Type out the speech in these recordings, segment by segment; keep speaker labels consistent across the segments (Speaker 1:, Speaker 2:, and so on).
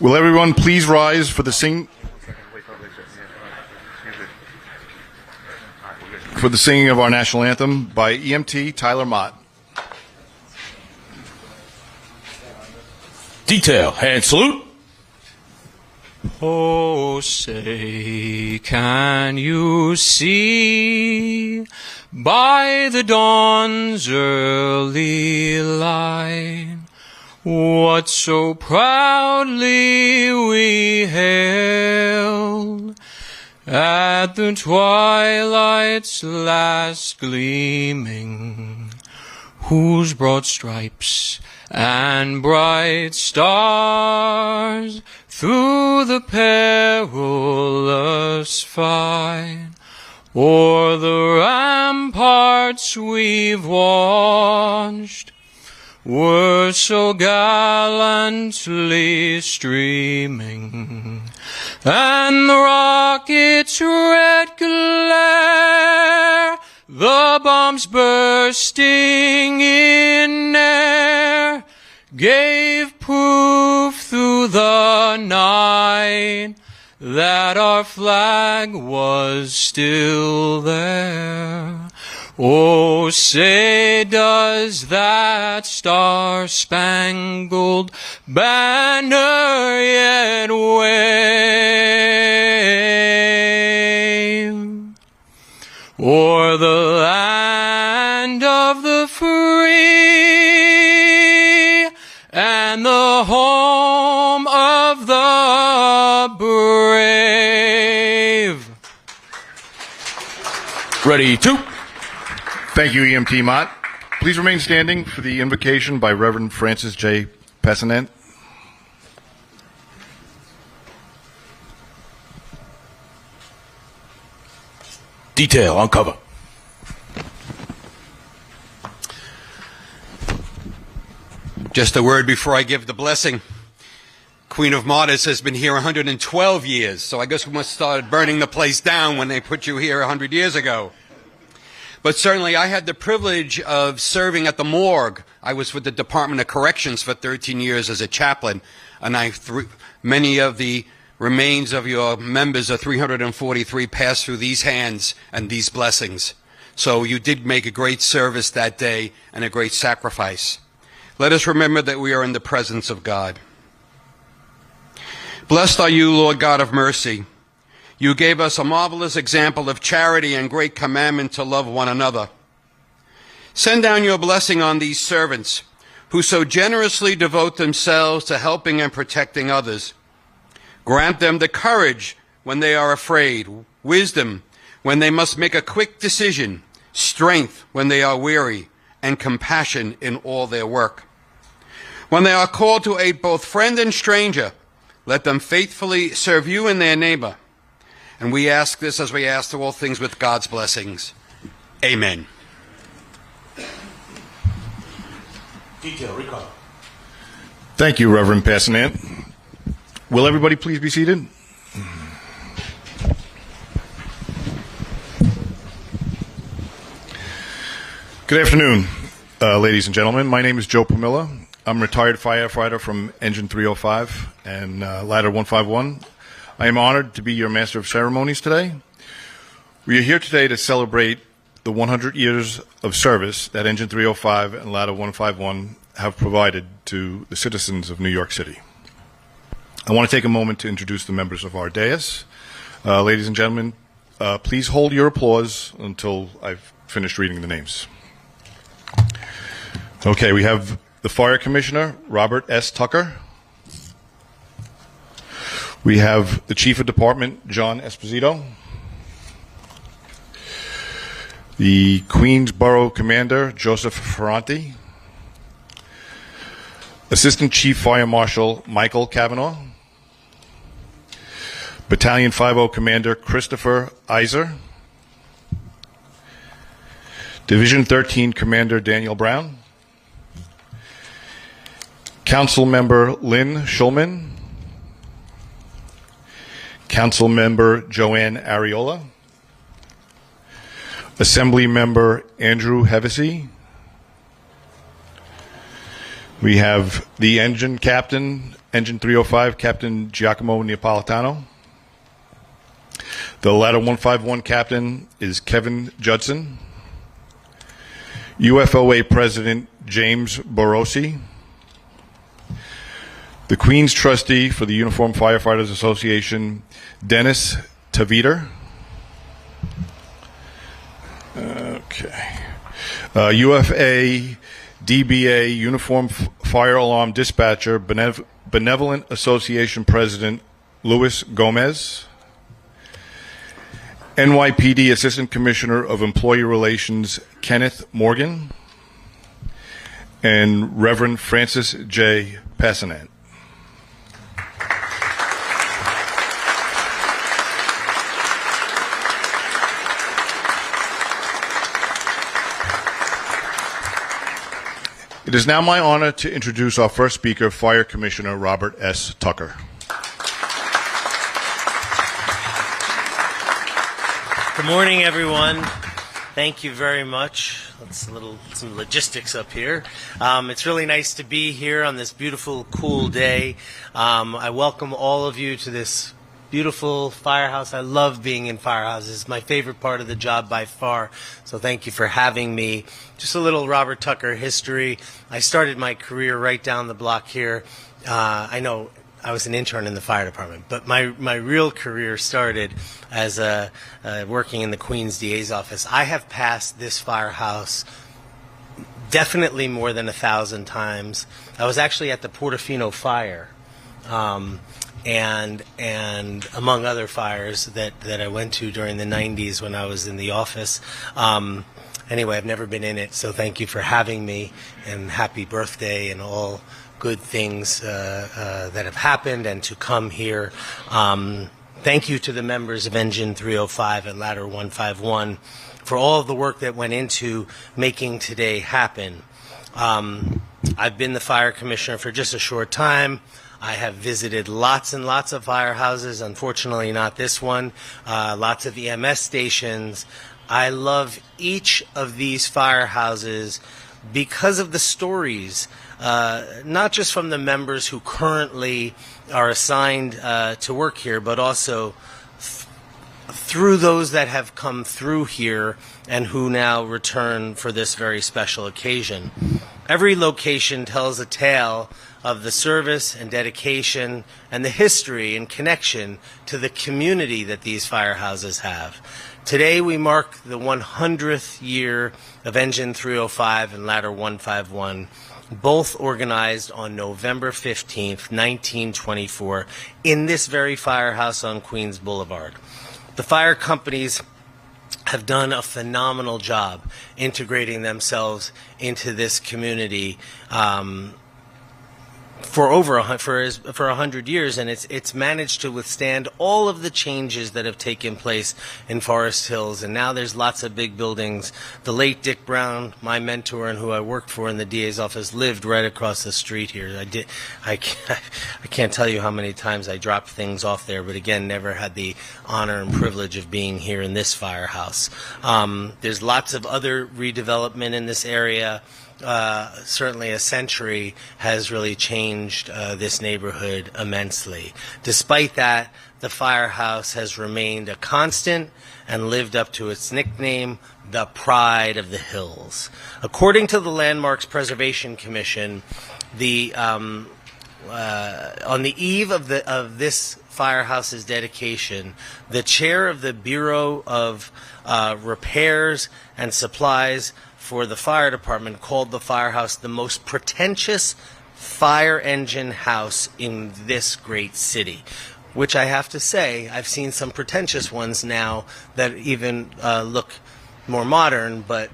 Speaker 1: Will everyone please rise for the singing of our national anthem by EMT Tyler Mott.
Speaker 2: Detail, hand salute.
Speaker 3: Oh, say, can you see by the dawn's early light what so proudly we hailed at the twilight's last gleaming, whose broad stripes and bright stars through the perilous fight o'er the ramparts we've watched were so gallantly streaming, and the rocket's red glare, the bombs bursting in air, gave proof through the night that our flag was still there. Oh, say, does that star-spangled banner yet wave o'er the land of the free and the home of the brave?
Speaker 2: Ready to.
Speaker 1: Thank you, EMT Mott. Please remain standing for the invocation by Reverend Francis J. Pessinant.
Speaker 2: Detail, on cover.
Speaker 4: Just a word before I give the blessing. Queen of Martyrs has been here 112 years, so I guess we must start burning the place down when they put you here 100 years ago. But certainly I had the privilege of serving at the morgue. I was with the Department of Corrections for 13 years as a chaplain, and many of the remains of your members of 343 passed through these hands and these blessings. So you did make a great service that day and a great sacrifice. Let us remember that we are in the presence of God. Blessed are you, Lord God of mercy. You gave us a marvelous example of charity and great commandment to love one another. Send down your blessing on these servants who so generously devote themselves to helping and protecting others. Grant them the courage when they are afraid, wisdom when they must make a quick decision, strength when they are weary, and compassion in all their work. When they are called to aid both friend and stranger, let them faithfully serve you and their neighbor. And we ask this as we ask all things with God's blessings. Amen.
Speaker 2: Detail, recall.
Speaker 1: Thank you, Reverend Pessinant. Will everybody please be seated? Good afternoon, ladies and gentlemen. My name is Joe Pamilla. I'm a retired firefighter from Engine 305 and Ladder 151. I am honored to be your Master of Ceremonies today. We are here today to celebrate the 100 years of service that Engine 305 and Ladder 151 have provided to the citizens of New York City. I want to take a moment to introduce the members of our dais. Ladies and gentlemen, please hold your applause until I've finished reading the names. Okay, we have the Fire Commissioner, Robert S. Tucker. We have the Chief of Department, John Esposito. The Queensborough Commander, Joseph Ferranti. Assistant Chief Fire Marshal, Michael Cavanaugh. Battalion 50 Commander, Christopher Iser. Division 13 Commander, Daniel Brown. Council Member, Lynn Schulman. Council Member Joanne Ariola. Assembly Member Andrew Hevesy. We have the Engine Captain Engine 305, Captain Giacomo Neopolitano. The Ladder 151 captain is Kevin Judson. UFOA President James Borosi. The Queen's Trustee for the Uniformed Firefighters Association, Dennis Taviter. Okay. UFA DBA Uniform Fire Alarm Dispatcher Benevolent Association President Luis Gomez. NYPD Assistant Commissioner of Employee Relations Kenneth Morgan. And Reverend Francis J. Passanant. It is now my honor to introduce our first speaker, Fire Commissioner Robert S. Tucker.
Speaker 5: Good morning, everyone. Thank you very much. Some logistics up here. It's really nice to be here on this beautiful, cool day. I welcome all of you to this beautiful firehouse. I love being in firehouses. It's my favorite part of the job by far. So thank you for having me. Just a little Robert Tucker history. I started my career right down the block here. I know I was an intern in the fire department, but my real career started as working in the Queen's DA's office. I have passed this firehouse definitely more than 1,000 times. I was actually at the Portofino fire. And among other fires that I went to during the 90s when I was in the office. Anyway, I've never been in it, so thank you for having me, and happy birthday and all good things that have happened and to come here. Thank you to the members of Engine 305 and Ladder 151 for all of the work that went into making today happen. I've been the fire commissioner for just a short time. I have visited lots and lots of firehouses, unfortunately not this one, lots of EMS stations. I love each of these firehouses because of the stories, not just from the members who currently are assigned to work here, but also through those that have come through here and who now return for this very special occasion. Every location tells a tale of the service and dedication and the history and connection to the community that these firehouses have. Today we mark the 100th year of Engine 305 and Ladder 151, both organized on November 15th, 1924, in this very firehouse on Queens Boulevard. The fire companies have done a phenomenal job integrating themselves into this community for 100 years, and it's managed to withstand all of the changes that have taken place in Forest Hills. And now there's lots of big buildings. The late Dick Brown, my mentor and who I worked for in the DA's office, lived right across the street here. I can't tell you how many times I dropped things off there, but again, never had the honor and privilege of being here in this firehouse. There's lots of other redevelopment in this area. Certainly a century has really changed this neighborhood immensely. Despite that, the firehouse has remained a constant and lived up to its nickname, the Pride of the Hills. According to the Landmarks Preservation Commission, on the eve of this firehouse's dedication, the chair of the Bureau of Repairs and Supplies for the fire department called the firehouse the most pretentious fire engine house in this great city, which I have to say, I've seen some pretentious ones now that even look more modern, but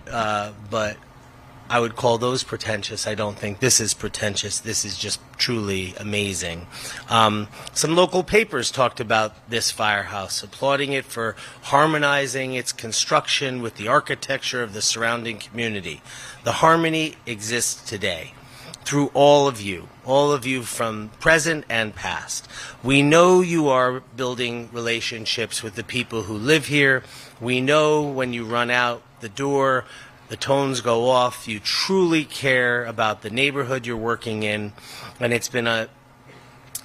Speaker 5: I would call those pretentious. I don't think this is pretentious. This is just truly amazing. Some local papers talked about this firehouse, applauding it for harmonizing its construction with the architecture of the surrounding community. The harmony exists today through all of you from present and past. We know you are building relationships with the people who live here. We know when you run out the door, the tones go off. You truly care about the neighborhood you're working in, and it's been a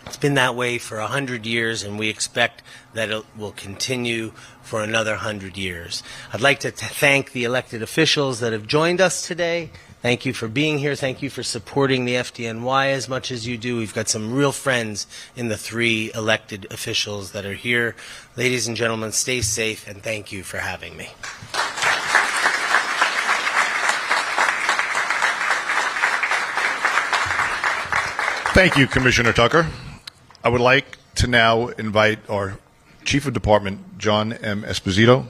Speaker 5: It's been that way for 100 years, and we expect that it will continue for another 100 years. I'd like to thank the elected officials that have joined us today. Thank you for being here. Thank you for supporting the FDNY as much as you do. We've got some real friends in the 3 elected officials that are here. Ladies and gentlemen, stay safe, and thank you for having me.
Speaker 1: Thank you, Commissioner Tucker. I would like to now invite our Chief of Department, John M. Esposito.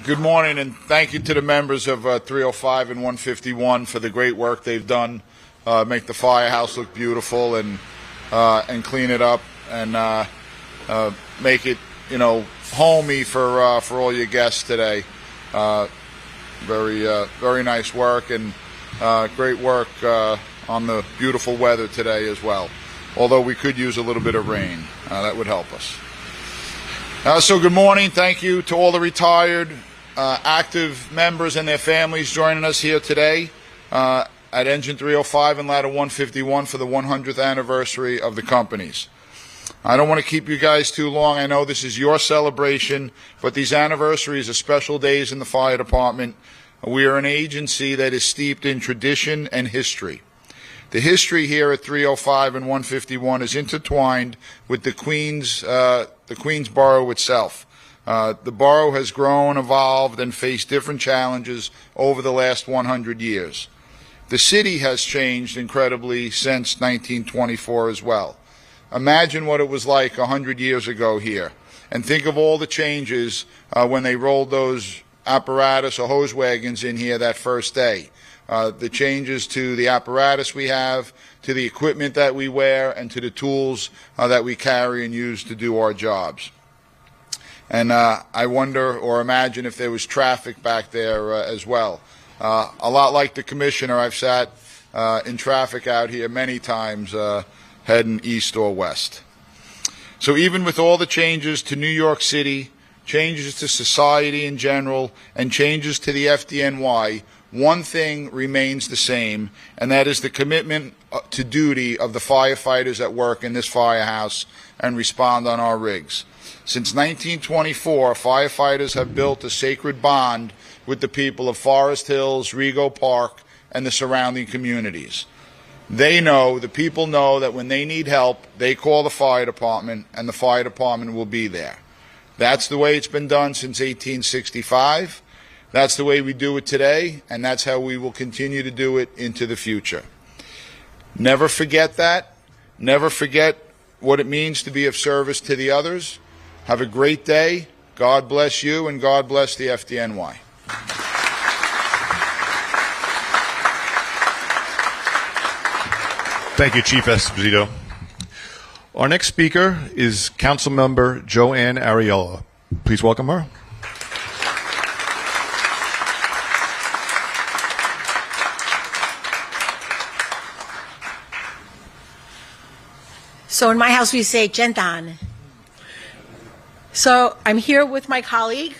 Speaker 6: Good morning, and thank you to the members of 305 and 151 for the great work they've done. Make the firehouse look beautiful and clean it up and make it, homey for all your guests today. Very nice work, and great work on the beautiful weather today as well. Although we could use a little bit of rain, that would help us. So good morning. Thank you to all the retired active members and their families joining us here today at Engine 305 and Ladder 151 for the 100th anniversary of the companies. I don't want to keep you guys too long. I know this is your celebration, but these anniversaries are special days in the fire department. We are an agency that is steeped in tradition and history. The history here at 305 and 151 is intertwined with the Queens Borough itself. The borough has grown, evolved, and faced different challenges over the last 100 years. The city has changed incredibly since 1924 as well. Imagine what it was like 100 years ago here, and think of all the changes when they rolled those apparatus or hose wagons in here that first day. The changes to the apparatus we have, to the equipment that we wear, and to the tools that we carry and use to do our jobs. And I wonder or imagine if there was traffic back there as well. A lot like the commissioner, I've sat in traffic out here many times heading east or west. So even with all the changes to New York City, changes to society in general, and changes to the FDNY, one thing remains the same, and that is the commitment to duty of the firefighters that work in this firehouse and respond on our rigs. Since 1924, firefighters have built a sacred bond with the people of Forest Hills, Rego Park, and the surrounding communities. The people know that when they need help, they call the fire department, and the fire department will be there. That's the way it's been done since 1865. That's the way we do it today, and that's how we will continue to do it into the future. Never forget that. Never forget what it means to be of service to the others. Have a great day. God bless you, and God bless the FDNY.
Speaker 1: Thank you, Chief Esposito. Our next speaker is Councilmember Joanne Ariella. Please welcome her.
Speaker 7: So in my house we say Gentan. So I'm here with my colleague,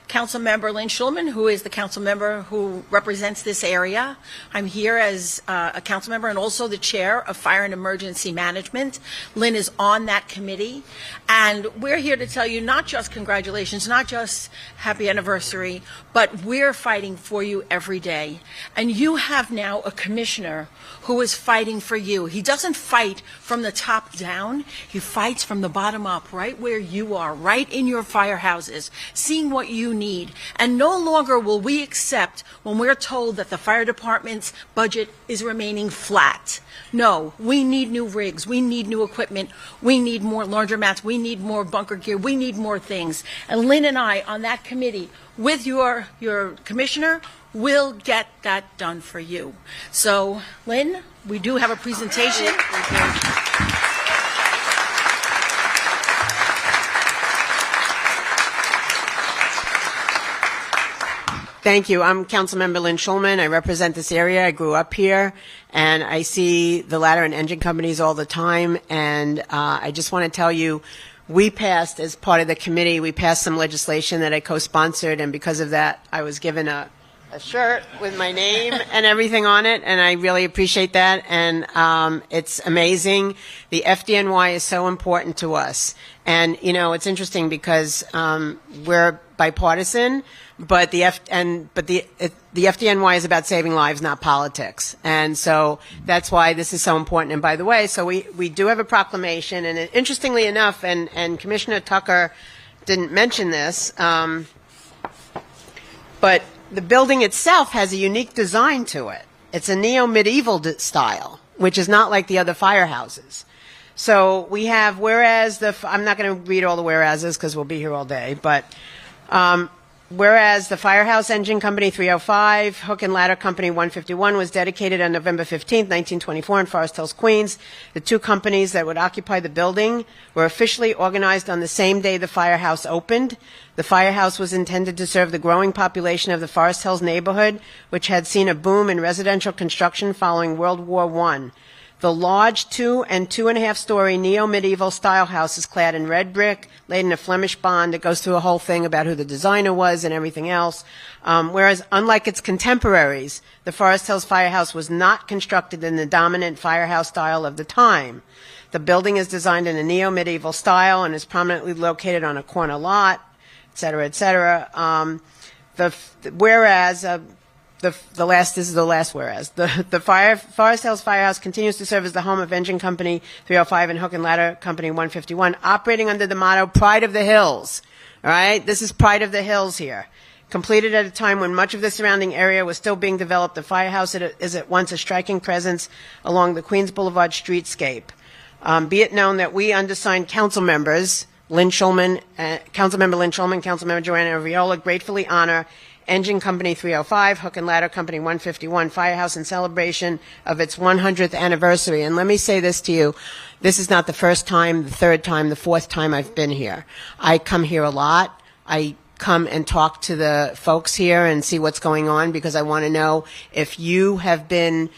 Speaker 7: Councilmember Lynn Schulman, who is the council member who represents this area. I'm here as a council member and also the chair of Fire and Emergency Management. Lynn is on that committee. And we're here to tell you not just congratulations, not just happy anniversary, but we're fighting for you every day. And you have now a commissioner who is fighting for you. He doesn't fight from the top down. He fights from the bottom up, right where you are, right in your firehouses, seeing what you need. And no longer will we accept when we're told that the fire department's budget is remaining flat. No, we need new rigs. We need new equipment. We need more laundromats. We need more bunker gear. We need more things. And Lynn and I on that committee with your commissioner will get that done for you. So, Lynn, we do have a presentation.
Speaker 8: Thank you. I'm Councilmember Lynn Schulman. I represent this area. I grew up here, and I see the ladder and engine companies all the time. And I just want to tell you, we passed, as part of the committee, we passed some legislation that I co-sponsored, and because of that, I was given a shirt with my name and everything on it, and I really appreciate that. And it's amazing. The FDNY is so important to us. And, you know, it's interesting because we're bipartisan, but the FDNY is about saving lives, not politics. And so that's why this is so important. And by the way, so we do have a proclamation, and interestingly enough, and Commissioner Tucker didn't mention this, but the building itself has a unique design to it. It's a neo-medieval style, which is not like the other firehouses. So we have, whereas I'm not going to read all the whereases because we'll be here all day, but whereas the Firehouse Engine Company 305, Hook and Ladder Company 151 was dedicated on November 15, 1924 in Forest Hills, Queens. The two companies that would occupy the building were officially organized on the same day the firehouse opened. The firehouse was intended to serve the growing population of the Forest Hills neighborhood, which had seen a boom in residential construction following World War I. The large 2- and 2.5-story neo-medieval style house is clad in red brick, laid in a Flemish bond. It goes through a whole thing about who the designer was and everything else. Whereas, unlike its contemporaries, the Forest Hills Firehouse was not constructed in the dominant firehouse style of the time. The building is designed in a neo-medieval style and is prominently located on a corner lot, et cetera, et cetera. This is the last whereas. The Forest Hills Firehouse continues to serve as the home of Engine Company 305 and Hook and Ladder Company 151, operating under the motto, Pride of the Hills. All right? This is Pride of the Hills here. Completed at a time when much of the surrounding area was still being developed, the firehouse is at once a striking presence along the Queens Boulevard streetscape. Be it known that we undersigned council members, Councilmember Lynn Schulman, Councilmember Joanna Ariola, gratefully honor Engine Company 305, Hook and Ladder Company 151 Firehouse in celebration of its 100th anniversary. And let me say this to you. This is not the first time, the third time, the fourth time I've been here. I come here a lot. I come and talk to the folks here and see what's going on because I want to know if you have been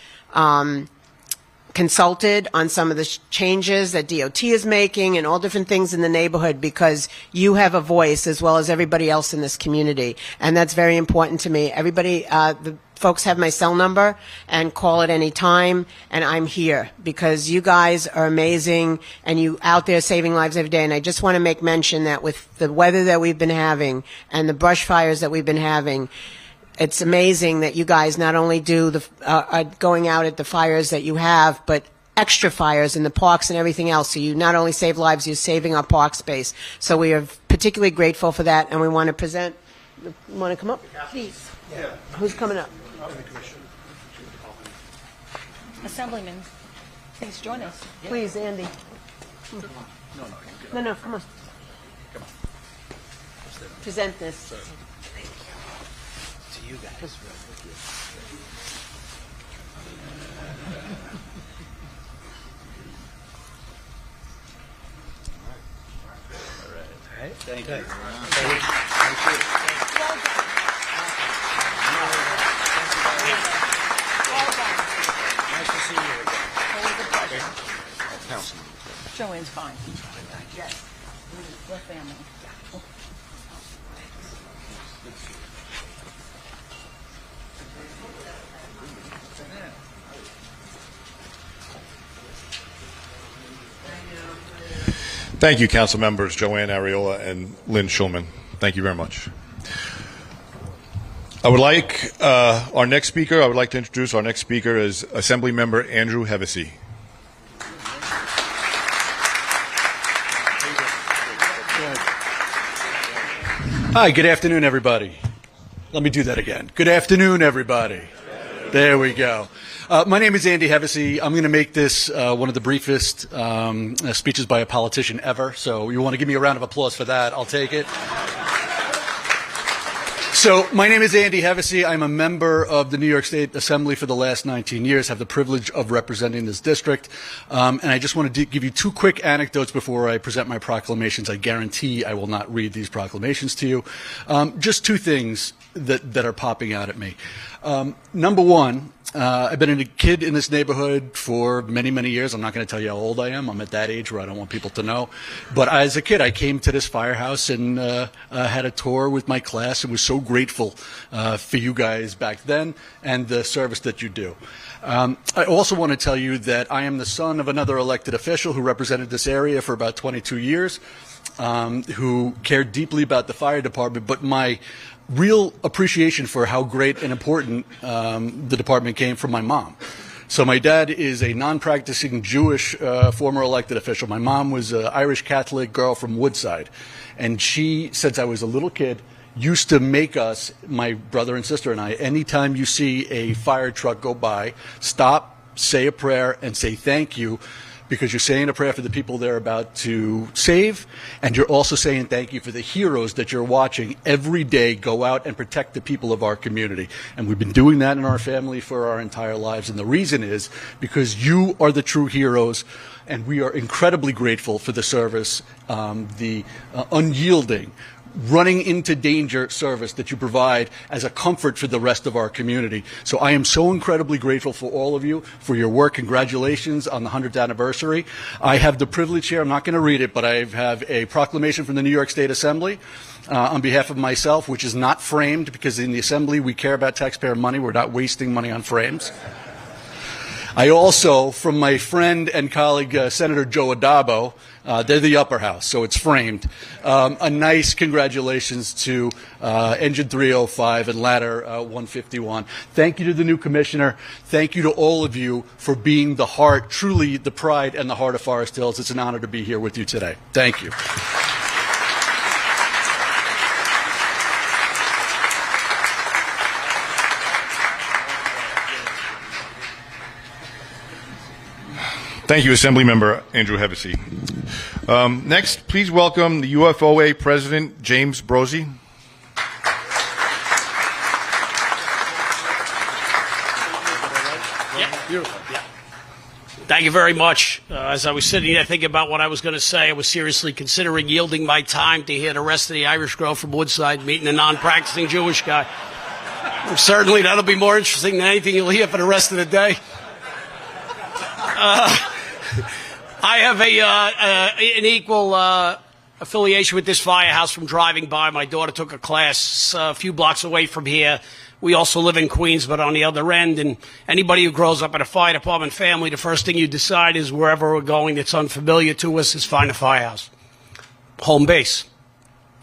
Speaker 8: consulted on some of the changes that DOT is making and all different things in the neighborhood because you have a voice as well as everybody else in this community. And that's very important to me. Everybody, the folks have my cell number and call at any time, and I'm here because you guys are amazing and you out there saving lives every day. And I just want to make mention that with the weather that we've been having and the brush fires that we've been having, it's amazing that you guys not only do going out at the fires that you have, but extra fires in the parks and everything else. So you not only save lives, you're saving our park space. So we are particularly grateful for that, and we want to present. You want to come up? Please. Yeah. Who's coming up?
Speaker 7: Assemblyman, please join us.
Speaker 8: Please, Andy. No, come on. Present this. You guys.
Speaker 9: All right. Thank you.
Speaker 7: Nice to see you again. Always a pleasure. Joanne's fine. Yes. We're family.
Speaker 1: Thank you, council members Joanne Ariola and Lynn Schulman. Thank you very much. I would like to introduce our next speaker is Assembly Member Andrew Hevesy.
Speaker 9: Hi, good afternoon, everybody. Let me do that again. Good afternoon, everybody. There we go. My name is Andy Hevesy. I'm going to make this one of the briefest speeches by a politician ever, so you want to give me a round of applause for that, I'll take it. So my name is Andy Hevesy. I'm a member of the New York State Assembly for the last 19 years, have the privilege of representing this district. And I just want to give you two quick anecdotes before I present my proclamations. I guarantee I will not read these proclamations to you. Just two things that are popping out at me. Number one, I've been a kid in this neighborhood for many, many years. I'm not going to tell you how old I am. I'm at that age where I don't want people to know. But as a kid, I came to this firehouse and had a tour with my class and was so grateful for you guys back then and the service that you do. I also want to tell you that I am the son of another elected official who represented this area for about 22 years, who cared deeply about the fire department, but my real appreciation for how great and important the department came from my mom. So my dad is a non-practicing Jewish former elected official. My mom was an Irish Catholic girl from Woodside. And she, since I was a little kid, used to make us, my brother and sister and I, anytime you see a fire truck go by, stop, say a prayer, and say thank you, because you're saying a prayer for the people they're about to save, and you're also saying thank you for the heroes that you're watching every day go out and protect the people of our community. And we've been doing that in our family for our entire lives. And the reason is because you are the true heroes, and we are incredibly grateful for the service, the unyielding, running into danger service that you provide as a comfort for the rest of our community. So I am so incredibly grateful for all of you, for your work. Congratulations on the 100th anniversary. I have the privilege here, I'm not going to read it, but I have a proclamation from the New York State Assembly on behalf of myself, which is not framed, because in the Assembly we care about taxpayer money. We're not wasting money on frames. I also, from my friend and colleague, Senator Joe Adabo, they're the upper house, so it's framed. A nice congratulations to Engine 305 and Ladder 151. Thank you to the new commissioner. Thank you to all of you for being the heart, truly the pride and the heart of Forest Hills. It's an honor to be here with you today. Thank you.
Speaker 1: Thank you, Assemblymember Andrew Hevesy. Next, please welcome the UFOA President, James Brozzi.
Speaker 10: Thank you very much. As I was sitting there thinking about what I was going to say, I was seriously considering yielding my time to hear the rest of the Irish girl from Woodside meeting a non-practicing Jewish guy. Certainly that'll be more interesting than anything you'll hear for the rest of the day. I have an equal affiliation with this firehouse from driving by. My daughter took a class a few blocks away from here. We also live in Queens, but on the other end. And anybody who grows up in a fire department family, the first thing you decide is wherever we're going that's unfamiliar to us is find a firehouse. Home base.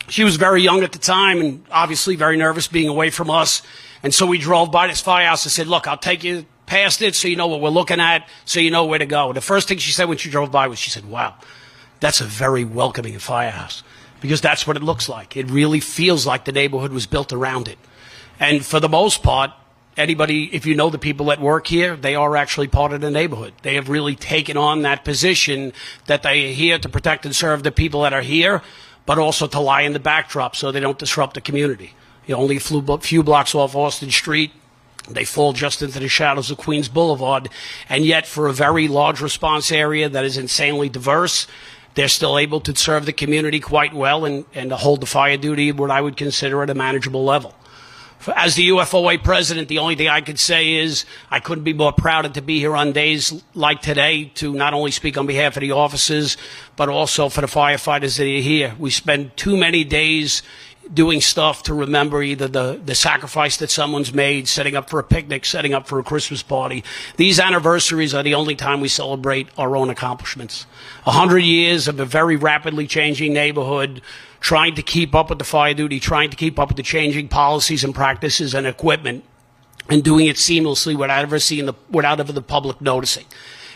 Speaker 10: She was very young at the time and obviously very nervous being away from us. And so we drove by this firehouse and said, look, I'll take you past it so you know what we're looking at, so you know where to go. The first thing she said when she drove by was, she said, wow, that's a very welcoming firehouse, because that's what it looks like. It really feels like the neighborhood was built around it. And for the most part, anybody, if you know the people that work here, they are actually part of the neighborhood. They have really taken on that position that they are here to protect and serve the people that are here, but also to lie in the backdrop so they don't disrupt the community. Only a few blocks off Austin Street, they fall just into the shadows of Queens Boulevard, and yet for a very large response area that is insanely diverse, they're still able to serve the community quite well and to hold the fire duty what I would consider at a manageable level. As the UFOA president, the only thing I could say is I couldn't be more proud to be here on days like today to not only speak on behalf of the officers, but also for the firefighters that are here. We spend too many days doing stuff to remember either the sacrifice that someone's made, setting up for a picnic, setting up for a Christmas party. These anniversaries are the only time we celebrate our own accomplishments. 100 years of a very rapidly changing neighborhood, trying to keep up with the fire duty, trying to keep up with the changing policies and practices and equipment, and doing it seamlessly without ever the public noticing.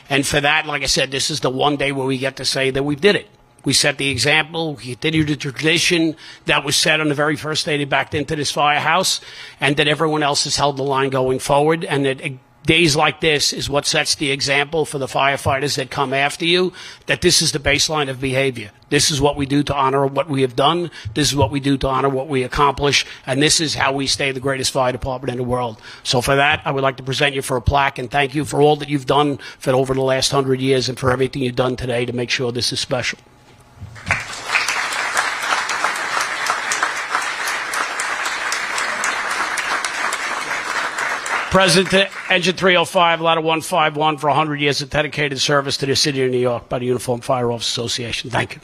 Speaker 10: And for that, like I said, this is the one day where we get to say that we did it. We set the example, we continued the tradition that was set on the very first day they backed into this firehouse, and that everyone else has held the line going forward, and that days like this is what sets the example for the firefighters that come after you, that this is the baseline of behavior. This is what we do to honor what we have done. This is what we do to honor what we accomplish. And this is how we stay the greatest fire department in the world. So for that, I would like to present you for a plaque and thank you for all that you've done for over the last 100 years and for everything you've done today to make sure this is special. President to Engine 305, Ladder 151, for 100 years of dedicated service to the city of New York by the Uniformed Fire Officers Association. Thank you.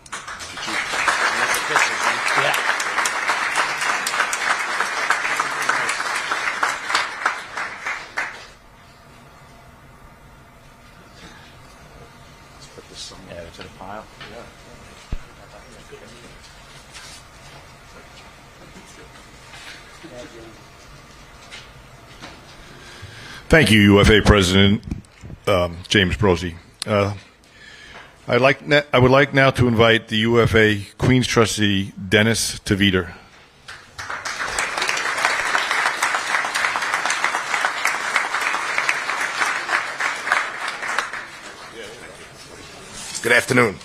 Speaker 1: Thank you, UFA President James Brosey. I would like now to invite the UFA Queens Trustee Dennis Taviter.
Speaker 11: Good afternoon.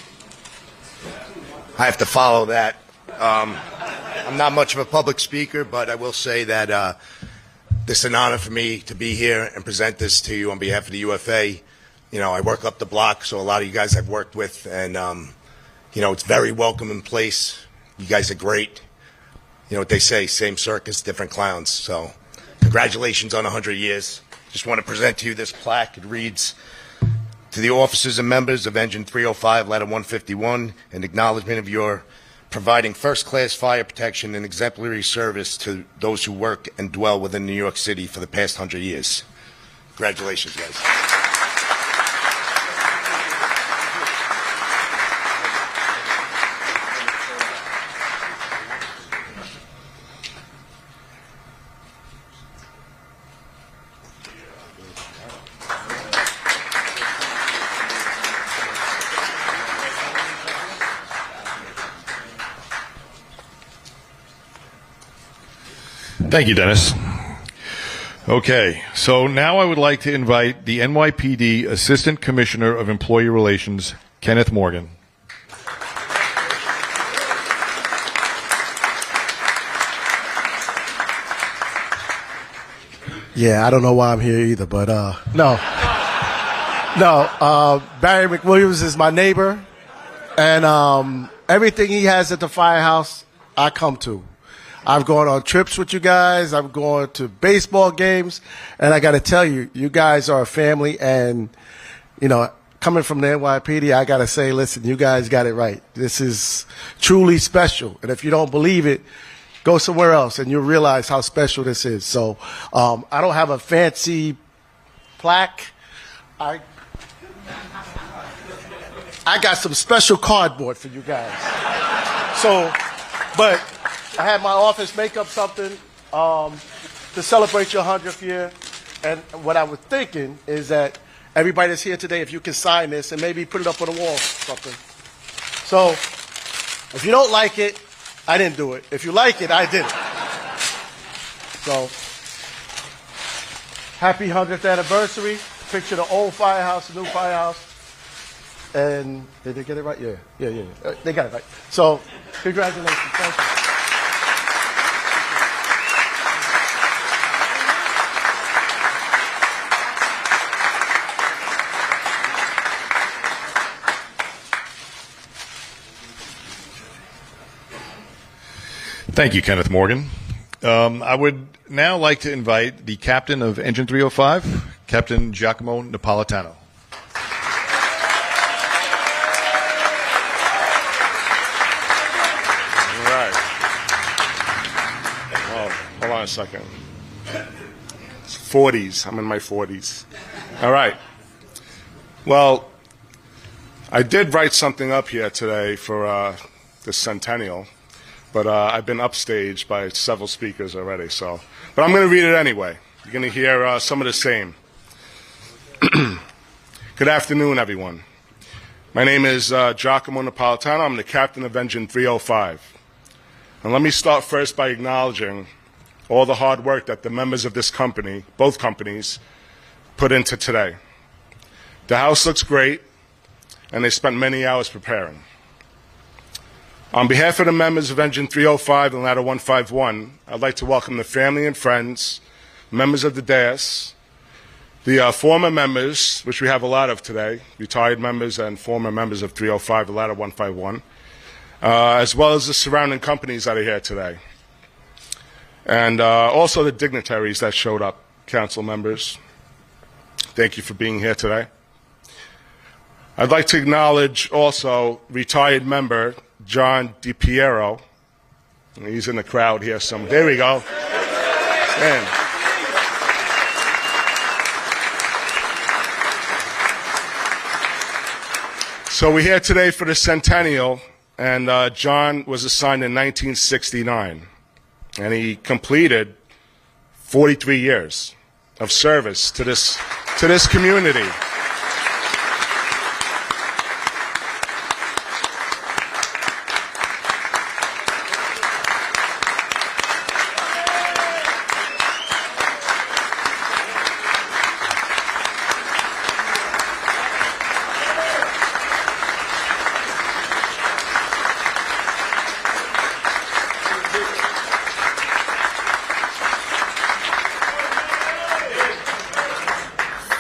Speaker 11: I have to follow that. I'm not much of a public speaker, but I will say that this is an honor for me to be here and present this to you on behalf of the UFA. You know, I work up the block, so a lot of you guys I've worked with, and, you know, it's very welcoming place. You guys are great. You know what they say, same circus, different clowns. So congratulations on 100 years. Just want to present to you this plaque. It reads, "To the officers and members of Engine 305, Ladder 151, in acknowledgement of your providing first-class fire protection and exemplary service to those who work and dwell within New York City for the past 100 years. Congratulations, guys.
Speaker 1: Thank you, Dennis. Okay, so now I would like to invite the NYPD Assistant Commissioner of Employee Relations, Kenneth Morgan.
Speaker 12: Yeah, I don't know why I'm here either, but no. Barry McWilliams is my neighbor, and everything he has at the firehouse, I come to. I've gone on trips with you guys. I've gone to baseball games. And I got to tell you, you guys are a family. And, you know, coming from the NYPD, I got to say, listen, you guys got it right. This is truly special. And if you don't believe it, go somewhere else and you'll realize how special this is. So I don't have a fancy plaque. I got some special cardboard for you guys. So, but I had my office make up something to celebrate your 100th year. And what I was thinking is that everybody that's here today, if you can sign this and maybe put it up on the wall or something. So if you don't like it, I didn't do it. If you like it, I did it. So happy 100th anniversary. Picture the old firehouse, the new firehouse. And did they get it right? Yeah. They got it right. So congratulations. Thank you.
Speaker 1: Thank you, Kenneth Morgan. I would now like to invite the captain of Engine 305, Captain Joak Neopolitano.
Speaker 13: All right. Well, hold on a second. It's 40s. I'm in my 40s. All right. Well, I did write something up here today for the Centennial. But I've been upstaged by several speakers already, so. But I'm going to read it anyway. You're going to hear some of the same. Good afternoon, everyone. My name is Joak Neopolitano. I'm the captain of Engine 305. And let me start first by acknowledging all the hard work that the members of this company, both companies, put into today. The house looks great, and they spent many hours preparing. On behalf of the members of Engine 305 and Ladder 151, I'd like to welcome the family and friends, members of the dais, the former members, which we have a lot of today, retired members and former members of 305 and Ladder 151, as well as the surrounding companies that are here today. And also the dignitaries that showed up, council members. Thank you for being here today. I'd like to acknowledge also retired member John DiPiero. He's in the crowd here somewhere. There we go. Man. So we're here today for the Centennial, and John was assigned in 1969, and he completed 43 years of service to this community.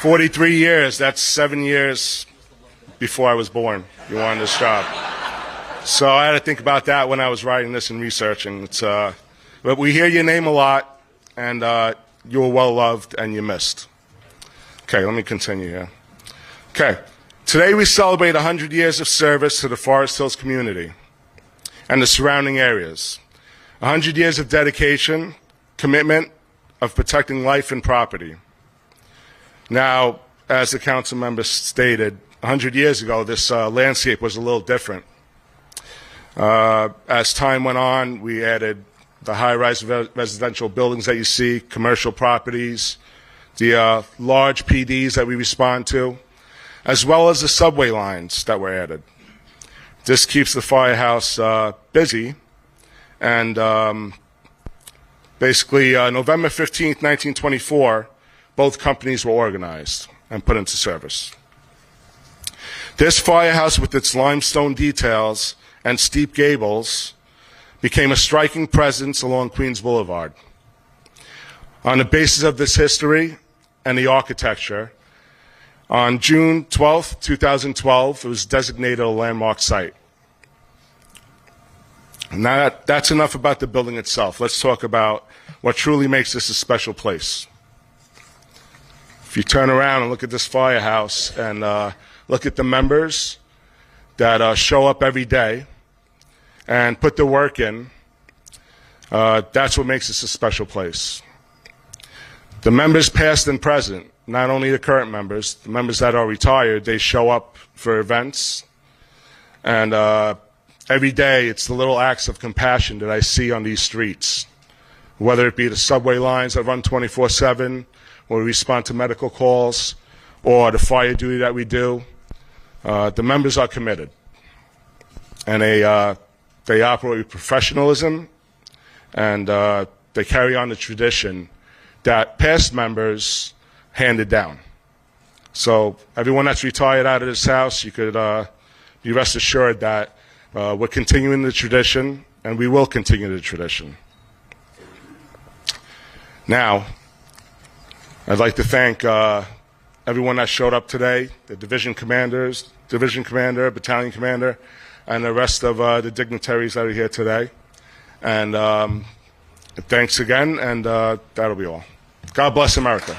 Speaker 13: "43 years, that's 7 years before I was born. You wanted this job." So I had to think about that when I was writing this and researching. But we hear your name a lot, and you were well loved and you missed. Okay, let me continue here. Okay, today we celebrate 100 years of service to the Forest Hills community and the surrounding areas. 100 years of dedication, commitment of protecting life and property. Now, as the council member stated, 100 years ago, this landscape was a little different. As time went on, we added the high-rise residential buildings that you see, commercial properties, the large PDs that we respond to, as well as the subway lines that were added. This keeps the firehouse busy, and basically November 15th, 1924, both companies were organized and put into service. This firehouse, with its limestone details and steep gables, became a striking presence along Queens Boulevard. On the basis of this history and the architecture, on June 12, 2012, it was designated a landmark site. Now that's enough about the building itself. Let's talk about what truly makes this a special place. If you turn around and look at this firehouse and look at the members that show up every day and put the work in, that's what makes this a special place. The members past and present, not only the current members, the members that are retired, they show up for events. And every day it's the little acts of compassion that I see on these streets, whether it be the subway lines that run 24/7, where we respond to medical calls, or the fire duty that we do. The members are committed, and they operate with professionalism, and they carry on the tradition that past members handed down. So everyone that's retired out of this house, you could be rest assured that we're continuing the tradition, and we will continue the tradition. Now, I'd like to thank everyone that showed up today, the division commanders, division commander, battalion commander, and the rest of the dignitaries that are here today. And thanks again, and that'll be all. God bless America.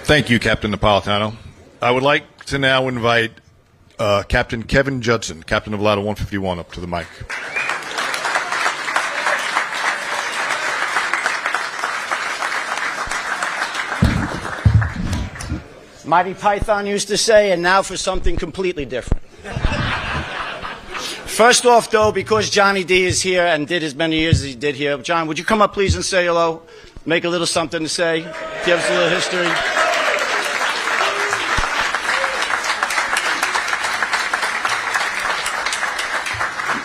Speaker 1: Thank you, Captain Neopolitano. I would like to now invite Captain Kevin Judson, Captain of Ladder 151, up to the mic.
Speaker 14: Mighty Python used to say, and now for something completely different. First off, though, because Johnny D is here and did as many years as he did here, John, would you come up, please, and say hello? Make a little something to say. Give us a little history.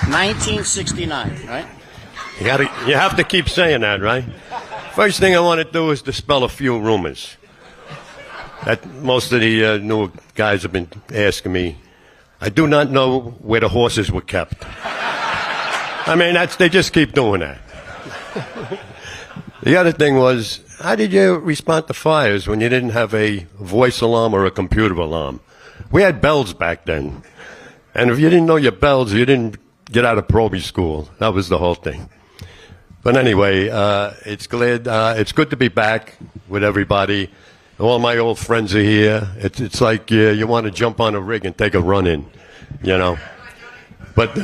Speaker 14: 1969, right?
Speaker 15: You have to keep saying that, right? First thing I want to do is dispel a few rumors that most of the new guys have been asking me. I do not know where the horses were kept. I mean, they just keep doing that. The other thing was, how did you respond to fires when you didn't have a voice alarm or a computer alarm? We had bells back then. And if you didn't know your bells, you didn't get out of probie school. That was the whole thing. But anyway, it's good to be back with everybody. All my old friends are here. It's like you want to jump on a rig and take a run in, you know. But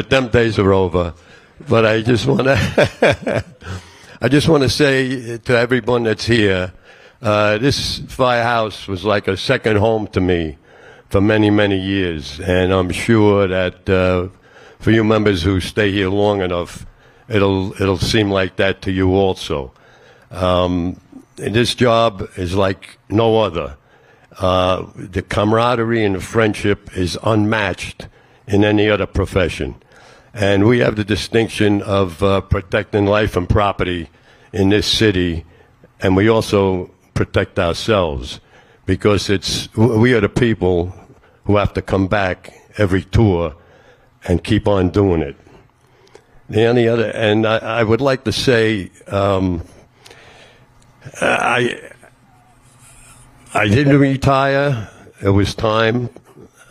Speaker 15: them days are over. But I just want to say to everyone that's here, this firehouse was like a second home to me for many, many years, and I'm sure that for you members who stay here long enough, it'll seem like that to you also. This job is like no other. The camaraderie and the friendship is unmatched in any other profession. And we have the distinction of protecting life and property in this city, and we also protect ourselves because we are the people who have to come back every tour and keep on doing it. And I would like to say, I didn't retire. It was time.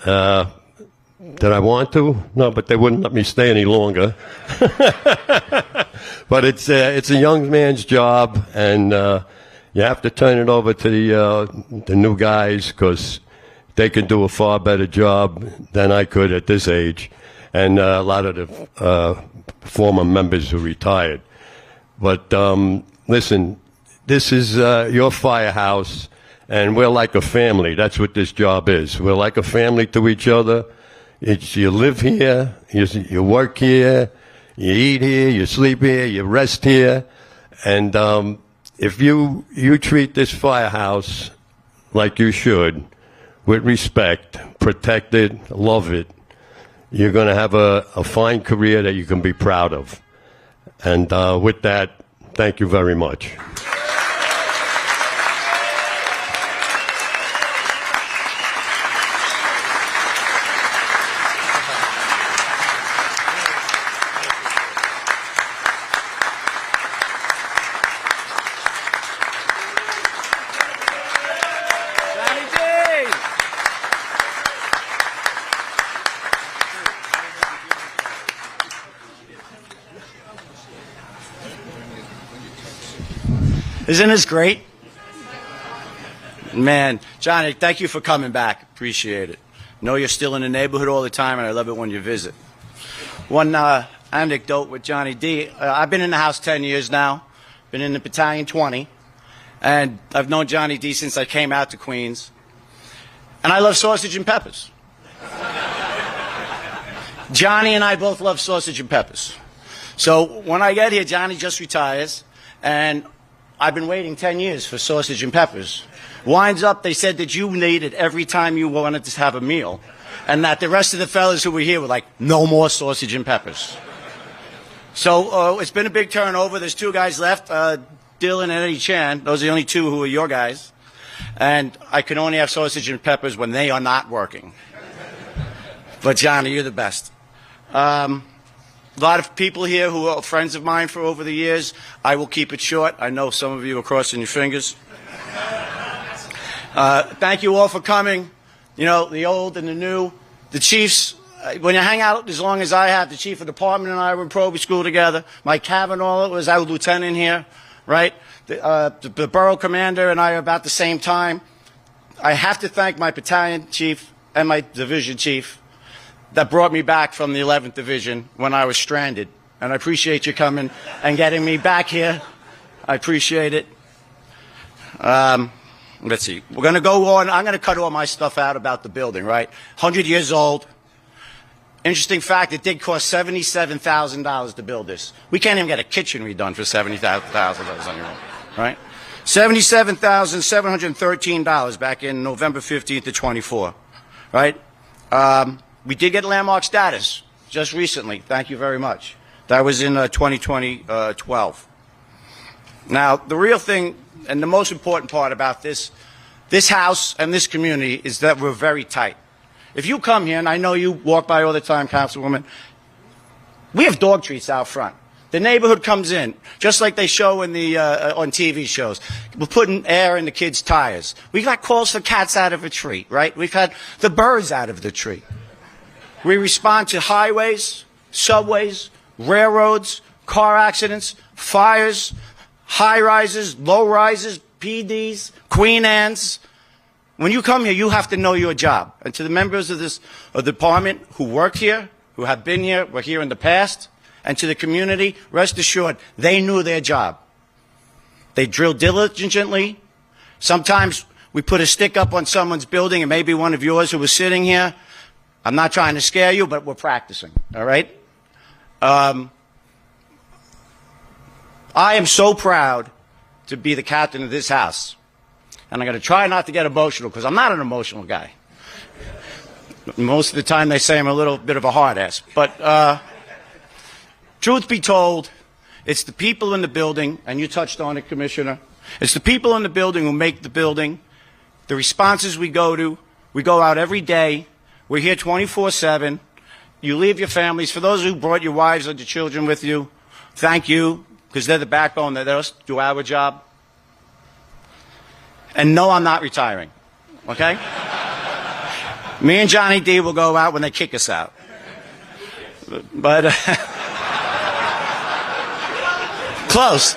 Speaker 15: Did I want to? No, but they wouldn't let me stay any longer. But it's a young man's job, and you have to turn it over to the new guys because they can do a far better job than I could at this age, and a lot of the former members who retired. But listen, this is your firehouse, and we're like a family. That's what this job is. We're like a family to each other. You live here, you work here, you eat here, you sleep here, you rest here. And if you treat this firehouse like you should, with respect, protect it, love it, you're going to have a fine career that you can be proud of. And with that, thank you very much.
Speaker 14: Isn't this great? Man, Johnny, thank you for coming back. Appreciate it. Know you're still in the neighborhood all the time, and I love it when you visit. One anecdote with Johnny D. I've been in the house 10 years now. Been in the battalion 20. And I've known Johnny D since I came out to Queens. And I love sausage and peppers. Johnny and I both love sausage and peppers. So when I get here, Johnny just retires, and I've been waiting 10 years for sausage and peppers. Winds up, they said that you needed every time you wanted to have a meal, and that the rest of the fellas who were here were like, no more sausage and peppers. So it's been a big turnover. There's two guys left, Dylan and Eddie Chan. Those are the only two who are your guys. And I can only have sausage and peppers when they are not working. But Johnny, you're the best. A lot of people here who are friends of mine for over the years. I will keep it short. I know some of you are crossing your fingers. Thank you all for coming. You know, the old and the new. The chiefs, when you hang out as long as I have, the chief of department and I were in probie school together. Mike Cavanaugh was our lieutenant here, right? The borough commander and I are about the same time. I have to thank my battalion chief and my division chief that brought me back from the 11th Division when I was stranded. And I appreciate you coming and getting me back here. I appreciate it. Let's see. We're going to go on. I'm going to cut all my stuff out about the building, right? 100 years old. Interesting fact, it did cost $77,000 to build this. We can't even get a kitchen redone for $70,000 anymore, right? $77,713 back in November 15th to 24, right? We did get landmark status just recently. Thank you very much. That was in 2012. Now, the real thing and the most important part about this house and this community is that we're very tight. If you come here, and I know you walk by all the time, Councilwoman, we have dog treats out front. The neighborhood comes in, just like they show in the on TV shows. We're putting air in the kids' tires. We got calls for cats out of a tree, right? We've had the birds out of the tree. We respond to highways, subways, railroads, car accidents, fires, high-rises, low-rises, PDs, Queen Anne's. When you come here, you have to know your job. And to the members of the department who work here, who have been here, were here in the past, and to the community, rest assured, they knew their job. They drilled diligently. Sometimes we put a stick up on someone's building, and maybe one of yours who was sitting here. I'm not trying to scare you, but we're practicing, all right? I am so proud to be the captain of this house. And I'm going to try not to get emotional, because I'm not an emotional guy. Most of the time they say I'm a little bit of a hard ass. But truth be told, it's the people in the building, and you touched on it, Commissioner. It's the people in the building who make the building. The responses we go out every day. We're here 24/7. You leave your families. For those who brought your wives and your children with you, thank you, because they're the backbone that let us do our job. And no, I'm not retiring, okay? Me and Johnny D will go out when they kick us out. But, close.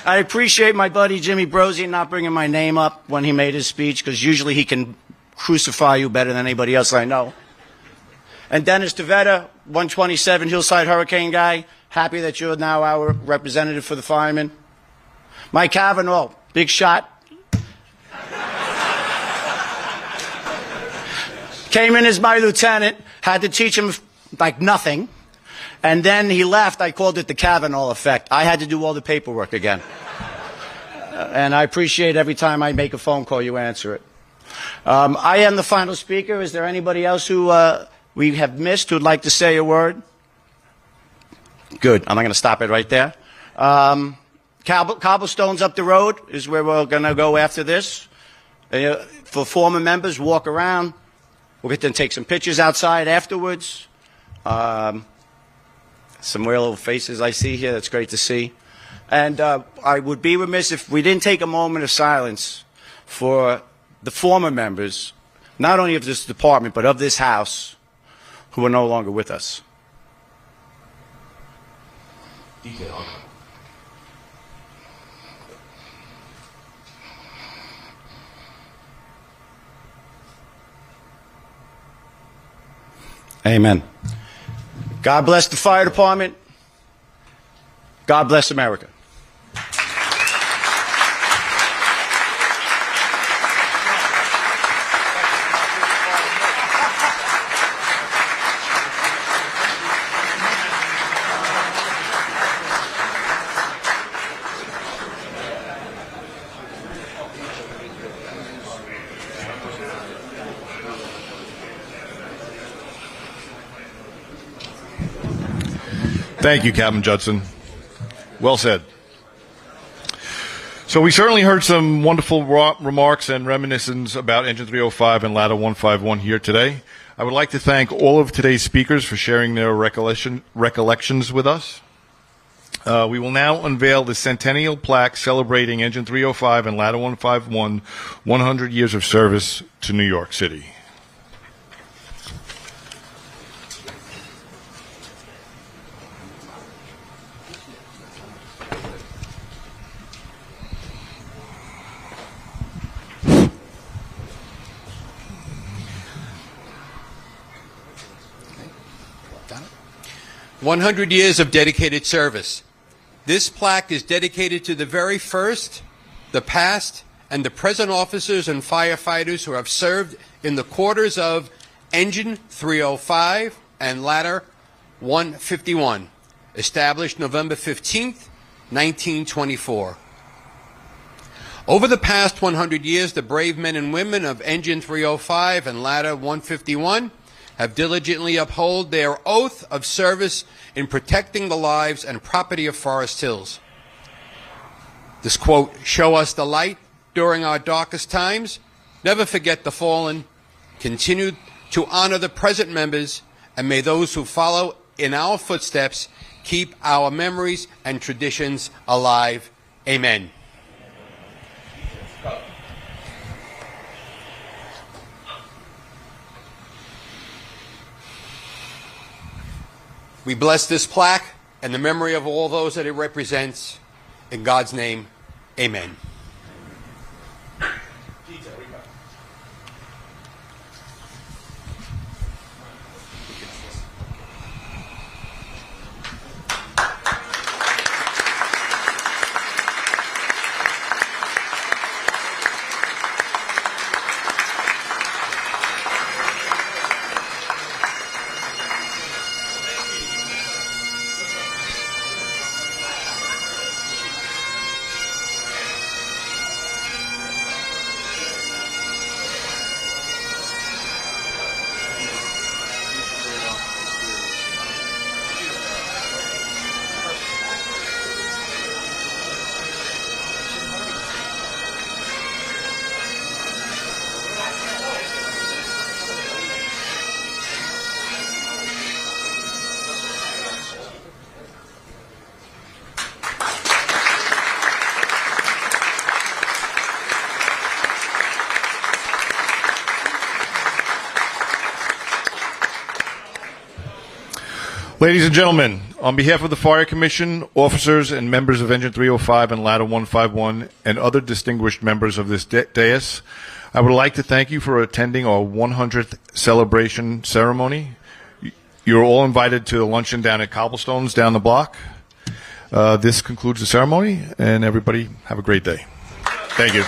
Speaker 14: I appreciate my buddy Jimmy Brozzi not bringing my name up when he made his speech, because usually he can crucify you better than anybody else I know. And Dennis Tavetta, 127 Hillside Hurricane guy, happy that you're now our representative for the firemen. Mike Cavanaugh, big shot. Came in as my lieutenant, had to teach him like nothing. And then he left. I called it the Kavanaugh effect. I had to do all the paperwork again. And I appreciate every time I make a phone call, you answer it. I am the final speaker. Is there anybody else who we have missed who'd like to say a word? Good. I'm not going to stop it right there. Cobblestones up the road is where we're going to go after this. For former members, walk around. We'll get to take some pictures outside afterwards. Some real old faces I see here. That's great to see. And I would be remiss if we didn't take a moment of silence for the former members, not only of this department, but of this house, who are no longer with us.
Speaker 2: Detail.
Speaker 14: Amen. God bless the fire department. God bless America.
Speaker 1: Thank you, Kevin Judson. Well said. So we certainly heard some wonderful remarks and reminiscences about Engine 305 and Ladder 151 here today. I would like to thank all of today's speakers for sharing their recollections with us. We will now unveil the Centennial plaque celebrating Engine 305 and Ladder 151 100 years of service to New York City.
Speaker 4: Got it. 100 years of dedicated service. This plaque is dedicated to the very first, the past, and the present officers and firefighters who have served in the quarters of Engine 305 and Ladder 151, established November 15th, 1924. Over the past 100 years, the brave men and women of Engine 305 and Ladder 151 have diligently upheld their oath of service in protecting the lives and property of Forest Hills. This quote, "Show us the light during our darkest times, never forget the fallen, continue to honor the present members, and may those who follow in our footsteps keep our memories and traditions alive. Amen." We bless this plaque and the memory of all those that it represents. In God's name, amen.
Speaker 1: Ladies and gentlemen, on behalf of the Fire Commission, officers and members of Engine 305 and Ladder 151, and other distinguished members of this dais, I would like to thank you for attending our 100th celebration ceremony. You're all invited to a luncheon down at Cobblestones down the block. This concludes the ceremony, and everybody have a great day. Thank you.